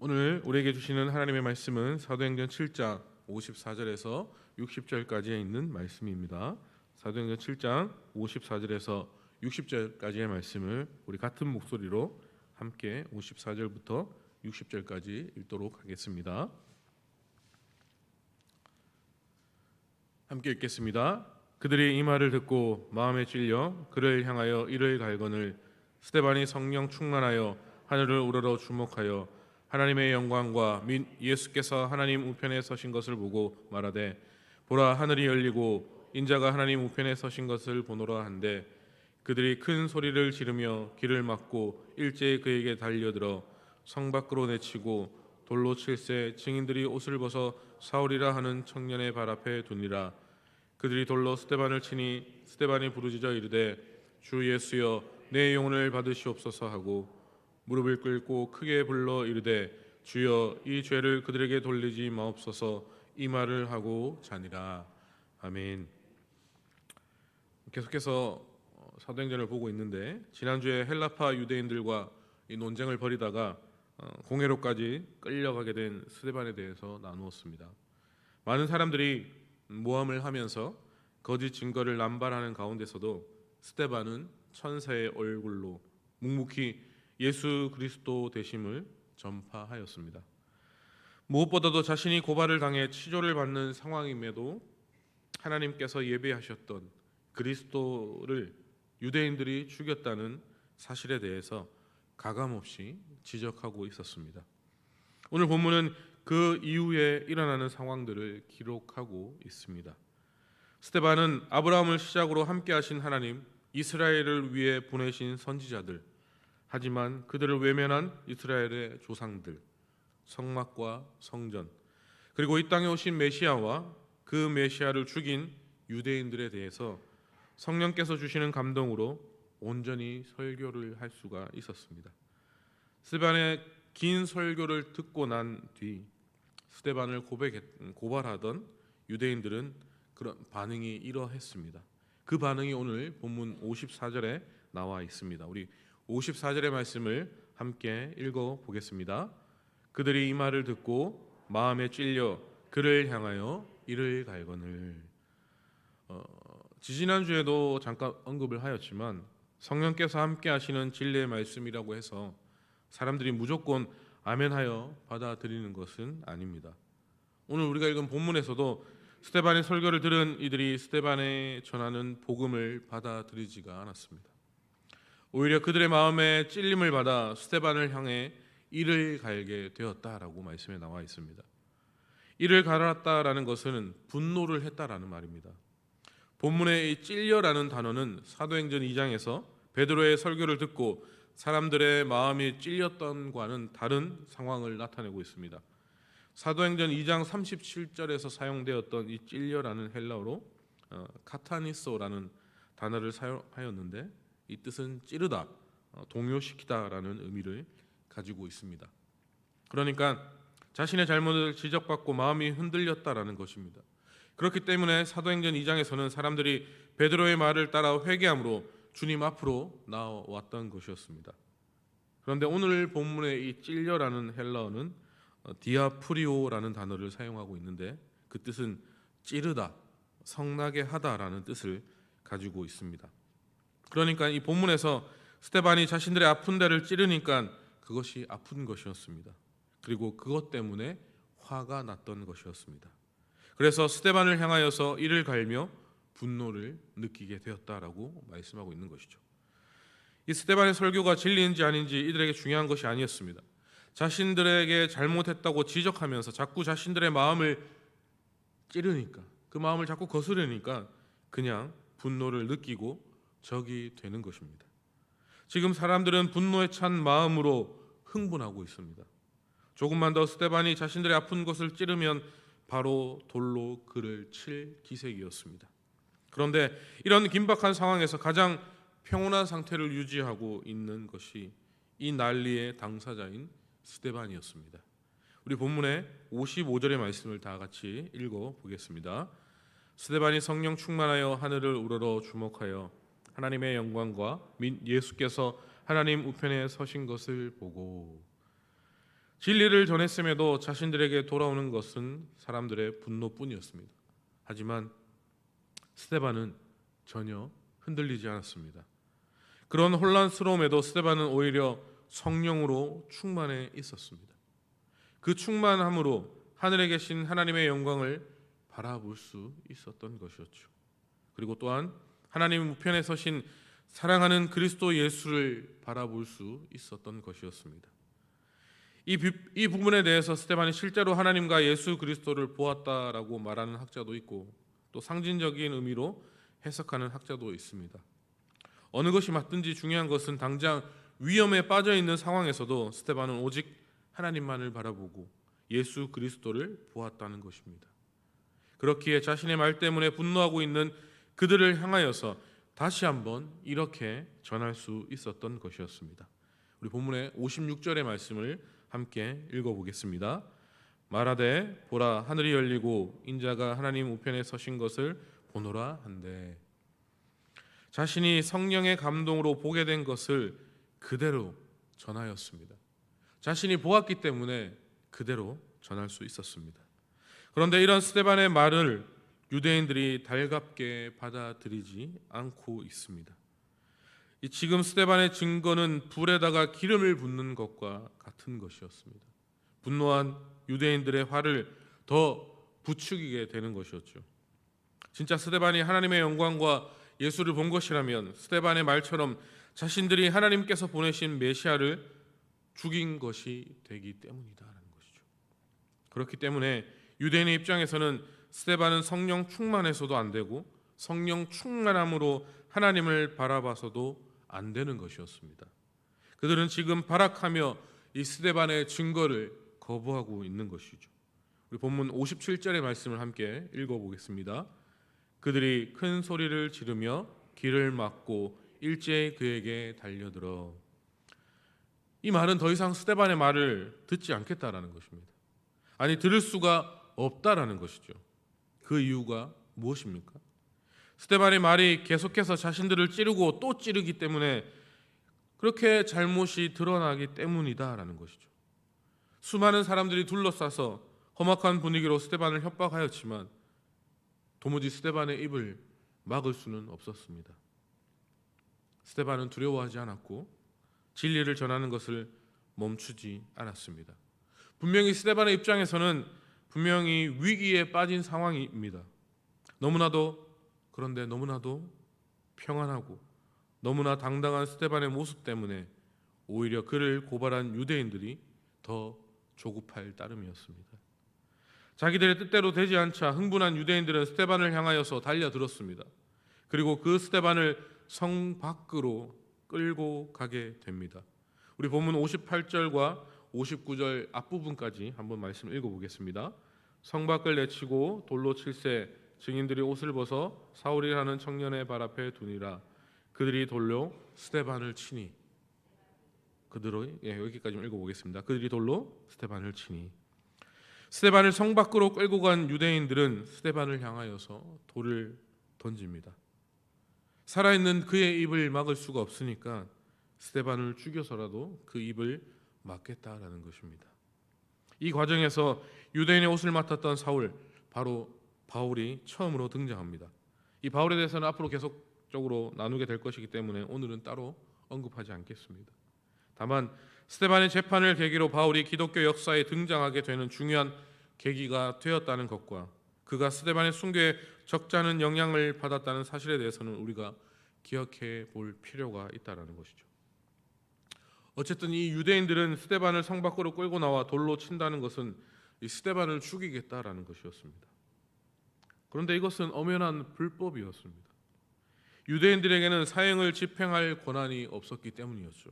오늘 우리에게 주시는 하나님의 말씀은 사도행전 7장 54절에서 60절까지에 있는 말씀입니다. 사도행전 7장 54절에서 60절까지의 말씀을 우리 같은 목소리로 함께 54절부터 60절까지 읽도록 하겠습니다. 함께 읽겠습니다. 그들이 이 말을 듣고 마음에 찔려 그를 향하여 이를 갈거늘 스데반이 성령 충만하여 하늘을 우러러 주목하여 하나님의 영광과 및 예수께서 하나님 우편에 서신 것을 보고 말하되 보라 하늘이 열리고 인자가 하나님 우편에 서신 것을 보노라 한데 그들이 큰 소리를 지르며 길을 막고 일제히 그에게 달려들어 성 밖으로 내치고 돌로 칠세 증인들이 옷을 벗어 사울이라 하는 청년의 발 앞에 두니라. 그들이 돌로 스데반을 치니 스데반이 부르짖어 이르되 주 예수여 내 영혼을 받으시옵소서 하고 무릎을 꿇고 크게 불러 이르되 주여 이 죄를 그들에게 돌리지 마옵소서 이 말을 하고 자니라. 아멘. 계속해서 사도행전을 보고 있는데 지난주에 헬라파 유대인들과 이 논쟁을 벌이다가 공회로까지 끌려가게 된 스데반에 대해서 나누었습니다. 많은 사람들이 모함을 하면서 거짓 증거를 남발하는 가운데서도 스데반은 천사의 얼굴로 묵묵히 예수 그리스도 되심을 전파하였습니다. 무엇보다도 자신이 고발을 당해 치조를 받는 상황임에도 하나님께서 예배하셨던 그리스도를 유대인들이 죽였다는 사실에 대해서 가감없이 지적하고 있었습니다. 오늘 본문은 그 이후에 일어나는 상황들을 기록하고 있습니다. 스데반은 아브라함을 시작으로 함께 하신 하나님, 이스라엘을 위해 보내신 선지자들, 하지만 그들을 외면한 이스라엘의 조상들, 성막과 성전, 그리고 이 땅에 오신 메시아와 그 메시아를 죽인 유대인들에 대해서 성령께서 주시는 감동으로 온전히 설교를 할 수가 있었습니다. 스데반의 긴 설교를 듣고 난 뒤 스데반을 고발하던 유대인들은 그런 반응이 이러했습니다. 그 반응이 오늘 본문 54절에 나와 있습니다. 우리 54절의 말씀을 함께 읽어보겠습니다. 그들이 이 말을 듣고 마음에 찔려 그를 향하여 이를 갈거늘. 지지난주에도 잠깐 언급을 하였지만 성령께서 함께 하시는 진리의 말씀이라고 해서 사람들이 무조건 아멘하여 받아들이는 것은 아닙니다. 오늘 우리가 읽은 본문에서도 스데반의 설교를 들은 이들이 스데반에 전하는 복음을 받아들이지가 않았습니다. 오히려 그들의 마음에 찔림을 받아 스데반을 향해 이를 갈게 되었다라고 말씀에 나와 있습니다. 이를 갈았다라는 것은 분노를 했다라는 말입니다. 본문의 이 찔려라는 단어는 사도행전 2장에서 베드로의 설교를 듣고 사람들의 마음이 찔렸던과는 다른 상황을 나타내고 있습니다. 사도행전 2장 37절에서 사용되었던 이 찔려라는 헬라어로 카타니소라는 단어를 사용하였는데 이 뜻은 찌르다, 동요시키다라는 의미를 가지고 있습니다. 그러니까 자신의 잘못을 지적받고 마음이 흔들렸다라는 것입니다. 그렇기 때문에 사도행전 2장에서는 사람들이 베드로의 말을 따라 회개함으로 주님 앞으로 나왔던 것이었습니다. 그런데 오늘 본문의 이 찔려라는 헬라어는 디아프리오라는 단어를 사용하고 있는데 그 뜻은 찌르다, 성나게 하다라는 뜻을 가지고 있습니다. 그러니까 이 본문에서 스데반이 자신들의 아픈 데를 찌르니까 그것이 아픈 것이었습니다. 그리고 그것 때문에 화가 났던 것이었습니다. 그래서 스데반을 향하여서 이를 갈며 분노를 느끼게 되었다라고 말씀하고 있는 것이죠. 이 스데반의 설교가 진리인지 아닌지 이들에게 중요한 것이 아니었습니다. 자신들에게 잘못했다고 지적하면서 자꾸 자신들의 마음을 찌르니까, 그 마음을 자꾸 거스르니까 그냥 분노를 느끼고 적이 되는 것입니다. 지금 사람들은 분노에 찬 마음으로 흥분하고 있습니다. 조금만 더 스데반이 자신들의 아픈 곳을 찌르면 바로 돌로 그를 칠 기색이었습니다. 그런데 이런 긴박한 상황에서 가장 평온한 상태를 유지하고 있는 것이 이 난리의 당사자인 스데반이었습니다. 우리 본문의 55절의 말씀을 다 같이 읽어보겠습니다. 스데반이 성령 충만하여 하늘을 우러러 주목하여 하나님의 영광과 및 예수께서 하나님 우편에 서신 것을 보고. 진리를 전했음에도 자신들에게 돌아오는 것은 사람들의 분노뿐이었습니다. 하지만 스데반은 전혀 흔들리지 않았습니다. 그런 혼란스러움에도 스데반은 오히려 성령으로 충만해 있었습니다. 그 충만함으로 하늘에 계신 하나님의 영광을 바라볼 수 있었던 것이었죠. 그리고 또한 하나님 우편에 서신 사랑하는 그리스도 예수를 바라볼 수 있었던 것이었습니다. 이 부분에 대해서 스데반이 실제로 하나님과 예수 그리스도를 보았다라고 말하는 학자도 있고 또 상징적인 의미로 해석하는 학자도 있습니다. 어느 것이 맞든지 중요한 것은 당장 위험에 빠져 있는 상황에서도 스데반은 오직 하나님만을 바라보고 예수 그리스도를 보았다는 것입니다. 그렇기에 자신의 말 때문에 분노하고 있는 그들을 향하여서 다시 한번 이렇게 전할 수 있었던 것이었습니다. 우리 본문의 56절의 말씀을 함께 읽어보겠습니다. 말하되 보라 하늘이 열리고 인자가 하나님 우편에 서신 것을 보노라 한데, 자신이 성령의 감동으로 보게 된 것을 그대로 전하였습니다. 자신이 보았기 때문에 그대로 전할 수 있었습니다. 그런데 이런 스데반의 말을 유대인들이 달갑게 받아들이지 않고 있습니다. 지금 스데반의 증거는 불에다가 기름을 붓는 것과 같은 것이었습니다. 분노한 유대인들의 화를 더 부추기게 되는 것이었죠. 진짜 스데반이 하나님의 영광과 예수를 본 것이라면 스데반의 말처럼 자신들이 하나님께서 보내신 메시아를 죽인 것이 되기 때문이다라는 것이죠. 그렇기 때문에 유대인의 입장에서는 스데반은 성령 충만해서도 안 되고 성령 충만함으로 하나님을 바라봐서도 안 되는 것이었습니다. 그들은 지금 발악하며 이 스데반의 증거를 거부하고 있는 것이죠. 우리 본문 57절의 말씀을 함께 읽어보겠습니다. 그들이 큰 소리를 지르며 길을 막고 일제히 그에게 달려들어. 이 말은 더 이상 스데반의 말을 듣지 않겠다라는 것입니다. 아니, 들을 수가 없다라는 것이죠. 그 이유가 무엇입니까? 스데반의 말이 계속해서 자신들을 찌르고 또 찌르기 때문에 그렇게 잘못이 드러나기 때문이다라는 것이죠. 수많은 사람들이 둘러싸서 험악한 분위기로 스데반을 협박하였지만 도무지 스데반의 입을 막을 수는 없었습니다. 스데반은 두려워하지 않았고 진리를 전하는 것을 멈추지 않았습니다. 분명히 스데반의 입장에서는 분명히 위기에 빠진 상황입니다. 그런데 너무나도 평안하고 너무나 당당한 스데반의 모습 때문에 오히려 그를 고발한 유대인들이 더 조급할 따름이었습니다. 자기들의 뜻대로 되지 않자 흥분한 유대인들은 스데반을 향하여서 달려들었습니다. 그리고 그 스데반을 성 밖으로 끌고 가게 됩니다. 우리 본문 58절과 59절 앞부분까지 한번 말씀 읽어보겠습니다. 성 밖을 내치고 돌로 칠세 증인들이 옷을 벗어 사울이라는 청년의 발 앞에 두니라. 그들이 돌로 스데반을 치니. 여기까지 읽어보겠습니다. 그들이 돌로 스데반을 치니. 스데반을 성 밖으로 끌고 간 유대인들은 스데반을 향하여서 돌을 던집니다. 살아있는 그의 입을 막을 수가 없으니까 스데반을 죽여서라도 그 입을 막겠다라는 것입니다. 이 과정에서 유대인의 옷을 맡았던 사울, 바로 바울이 처음으로 등장합니다. 이 바울에 대해서는 앞으로 계속적으로 나누게 될 것이기 때문에 오늘은 따로 언급하지 않겠습니다. 다만 스데반의 재판을 계기로 바울이 기독교 역사에 등장하게 되는 중요한 계기가 되었다는 것과 그가 스데반의 순교에 적잖은 영향을 받았다는 사실에 대해서는 우리가 기억해 볼 필요가 있다는 것이죠. 어쨌든 이 유대인들은 스데반을 성 밖으로 끌고 나와 돌로 친다는 것은 이 스데반을 죽이겠다라는 것이었습니다. 그런데 이것은 엄연한 불법이었습니다. 유대인들에게는 사형을 집행할 권한이 없었기 때문이었죠.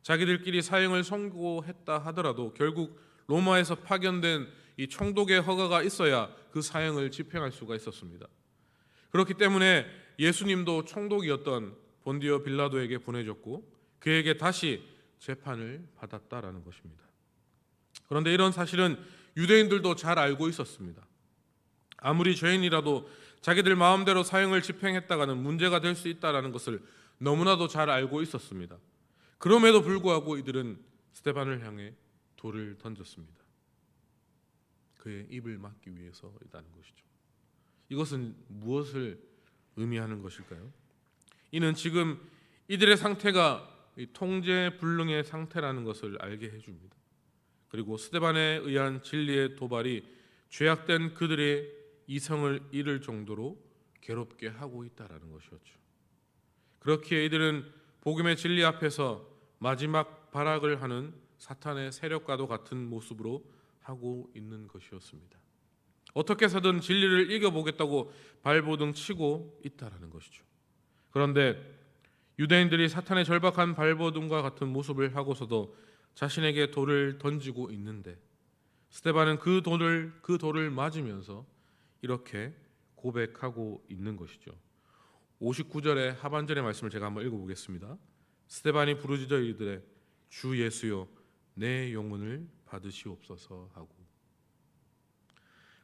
자기들끼리 사형을 선고했다 하더라도 결국 로마에서 파견된 이 총독의 허가가 있어야 그 사형을 집행할 수가 있었습니다. 그렇기 때문에 예수님도 총독이었던 본디오 빌라도에게 보내졌고 그에게 다시 재판을 받았다라는 것입니다. 그런데 이런 사실은 유대인들도 잘 알고 있었습니다. 아무리 죄인이라도 자기들 마음대로 사형을 집행했다가는 문제가 될 수 있다는 것을 너무나도 잘 알고 있었습니다. 그럼에도 불구하고 이들은 스데반을 향해 돌을 던졌습니다. 그의 입을 막기 위해서이라는 것이죠. 이것은 무엇을 의미하는 것일까요? 이는 지금 이들의 상태가 통제불능의 상태라는 것을 알게 해줍니다. 그리고 스데반에 의한 진리의 도발이 죄악된 그들의 이성을 잃을 정도로 괴롭게 하고 있다라는 것이었죠. 그렇기에 이들은 복음의 진리 앞에서 마지막 발악을 하는 사탄의 세력과도 같은 모습으로 하고 있는 것이었습니다. 어떻게 해서든 진리를 이겨보겠다고 발버둥 치고 있다라는 것이죠. 그런데 유대인들이 사탄의 절박한 발버둥과 같은 모습을 하고서도 자신에게 돌을 던지고 있는데 스데반은 그 돌을 맞으면서 이렇게 고백하고 있는 것이죠. 59절의 하반절의 말씀을 제가 한번 읽어보겠습니다. 스데반이 부르짖어 이르되 주 예수여 내 영혼을 받으시옵소서 하고,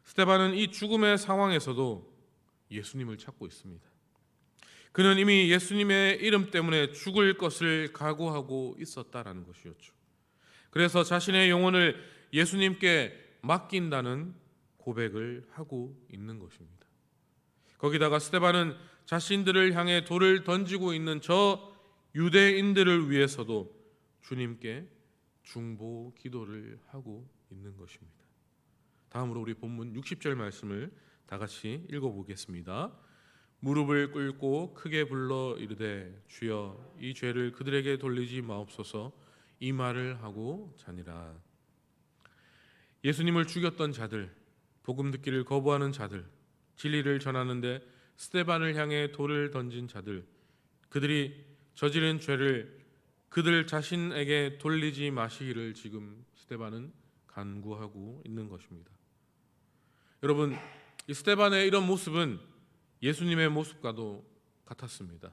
스데반은 이 죽음의 상황에서도 예수님을 찾고 있습니다. 그는 이미 예수님의 이름 때문에 죽을 것을 각오하고 있었다라는 것이었죠. 그래서 자신의 영혼을 예수님께 맡긴다는 고백을 하고 있는 것입니다. 거기다가 스데반은 자신들을 향해 돌을 던지고 있는 저 유대인들을 위해서도 주님께 중보 기도를 하고 있는 것입니다. 다음으로 우리 본문 60절 말씀을 다 같이 읽어보겠습니다. 무릎을 꿇고 크게 불러 이르되 주여 이 죄를 그들에게 돌리지 마옵소서, 이 말을 하고 자니라. 예수님을 죽였던 자들, 복음 듣기를 거부하는 자들, 진리를 전하는데 스데반을 향해 돌을 던진 자들, 그들이 저지른 죄를 그들 자신에게 돌리지 마시기를 지금 스데반은 간구하고 있는 것입니다. 여러분, 이 스데반의 이런 모습은 예수님의 모습과도 같았습니다.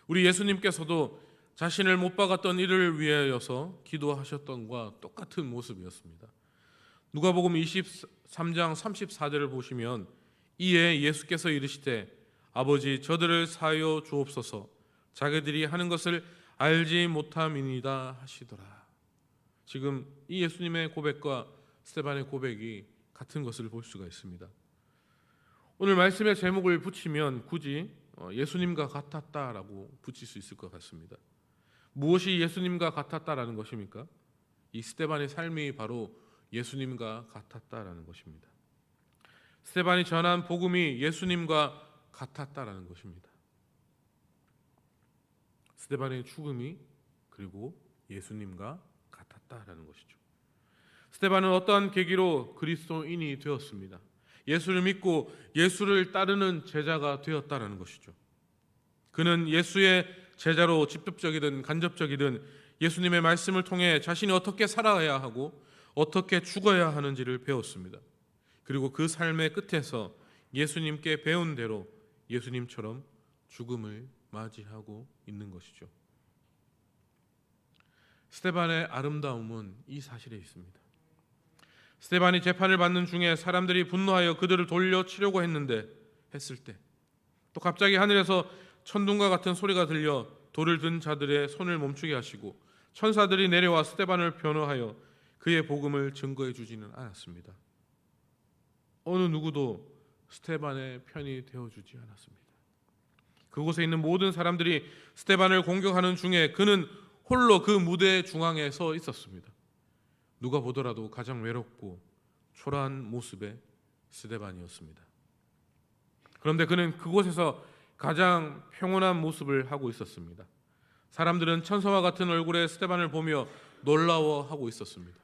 우리 예수님께서도 자신을 못 박았던 이를 위하여서 기도하셨던 것과 똑같은 모습이었습니다. 누가복음 23장 34절을 보시면 이에 예수께서 이르시되 아버지 저들을 사하여 주옵소서, 자기들이 하는 것을 알지 못함이니이다 하시더라. 지금 이 예수님의 고백과 스데반의 고백이 같은 것을 볼 수가 있습니다. 오늘 말씀의 제목을 붙이면 굳이 예수님과 같았다라고 붙일 수 있을 것 같습니다. 무엇이 예수님과 같았다라는 것입니까? 이 스데반의 삶이 바로 예수님과 같았다라는 것입니다. 스데반이 전한 복음이 예수님과 같았다라는 것입니다. 스데반의 죽음이 그리고 예수님과 같았다라는 것이죠. 스데반은 어떠한 계기로 그리스도인이 되었습니다. 예수를 믿고 예수를 따르는 제자가 되었다라는 것이죠. 그는 예수의 제자로 직접적이든 간접적이든 예수님의 말씀을 통해 자신이 어떻게 살아야 하고 어떻게 죽어야 하는지를 배웠습니다. 그리고 그 삶의 끝에서 예수님께 배운 대로 예수님처럼 죽음을 맞이하고 있는 것이죠. 스데반의 아름다움은 이 사실에 있습니다. 스데반이 재판을 받는 중에 사람들이 분노하여 그들을 돌려치려고 했을 때 또 갑자기 하늘에서 천둥과 같은 소리가 들려 돌을 든 자들의 손을 멈추게 하시고 천사들이 내려와 스데반을 변호하여 그의 복음을 증거해 주지는 않았습니다. 어느 누구도 스데반의 편이 되어주지 않았습니다. 그곳에 있는 모든 사람들이 스데반을 공격하는 중에 그는 홀로 그 무대 중앙에 서 있었습니다. 누가 보더라도 가장 외롭고 초라한 모습의 스데반이었습니다. 그런데 그는 그곳에서 가장 평온한 모습을 하고 있었습니다. 사람들은 천사와 같은 얼굴의 스데반을 보며 놀라워하고 있었습니다.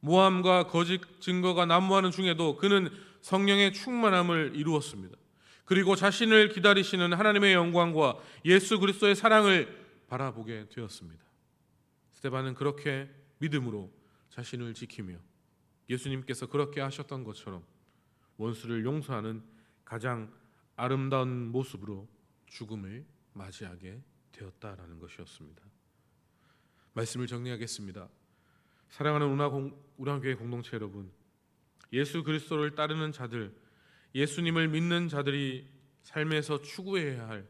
모함과 거짓 증거가 난무하는 중에도 그는 성령의 충만함을 이루었습니다. 그리고 자신을 기다리시는 하나님의 영광과 예수 그리스도의 사랑을 바라보게 되었습니다. 스데반은 그렇게 믿음으로 자신을 지키며 예수님께서 그렇게 하셨던 것처럼 원수를 용서하는 가장 아름다운 모습으로 죽음을 맞이하게 되었다라는 것이었습니다. 말씀을 정리하겠습니다. 사랑하는 우랑교회 공동체 여러분, 예수 그리스도를 따르는 자들, 예수님을 믿는 자들이 삶에서 추구해야 할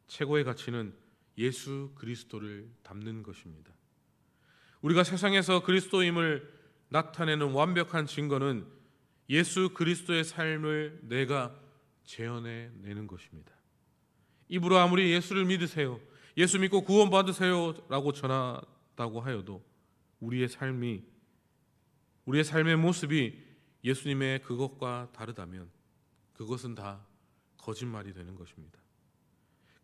최고의 가치는 예수 그리스도를 닮는 것입니다. 우리가 세상에서 그리스도임을 나타내는 완벽한 증거는 예수 그리스도의 삶을 내가 재현해내는 것입니다. 입으로 아무리 예수를 믿으세요, 예수 믿고 구원 받으세요 라고 전하다고 하여도 우리의 삶의 모습이 예수님의 그것과 다르다면 그것은 다 거짓말이 되는 것입니다.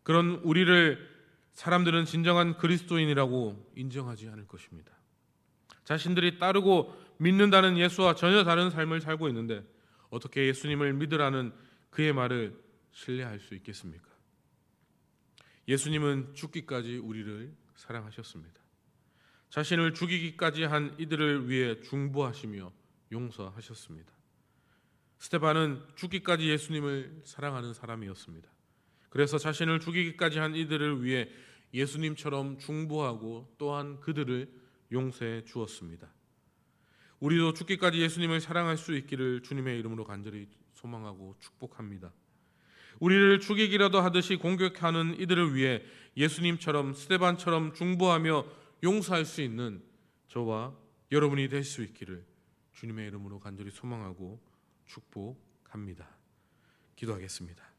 그런 우리를 사람들은 진정한 그리스도인이라고 인정하지 않을 것입니다. 자신들이 따르고 믿는다는 예수와 전혀 다른 삶을 살고 있는데 어떻게 예수님을 믿으라는 그의 말을 신뢰할 수 있겠습니까? 예수님은 죽기까지 우리를 사랑하셨습니다. 자신을 죽이기까지 한 이들을 위해 중보하시며 용서하셨습니다. 스데반은 죽기까지 예수님을 사랑하는 사람이었습니다. 그래서 자신을 죽이기까지 한 이들을 위해 예수님처럼 중보하고 또한 그들을 용서해 주었습니다. 우리도 죽기까지 예수님을 사랑할 수 있기를 주님의 이름으로 간절히 소망하고 축복합니다. 우리를 죽이기라도 하듯이 공격하는 이들을 위해 예수님처럼 스데반처럼 중보하며 용서할 수 있는 저와 여러분이 될 수 있기를 주님의 이름으로 간절히 소망하고 축복합니다. 기도하겠습니다.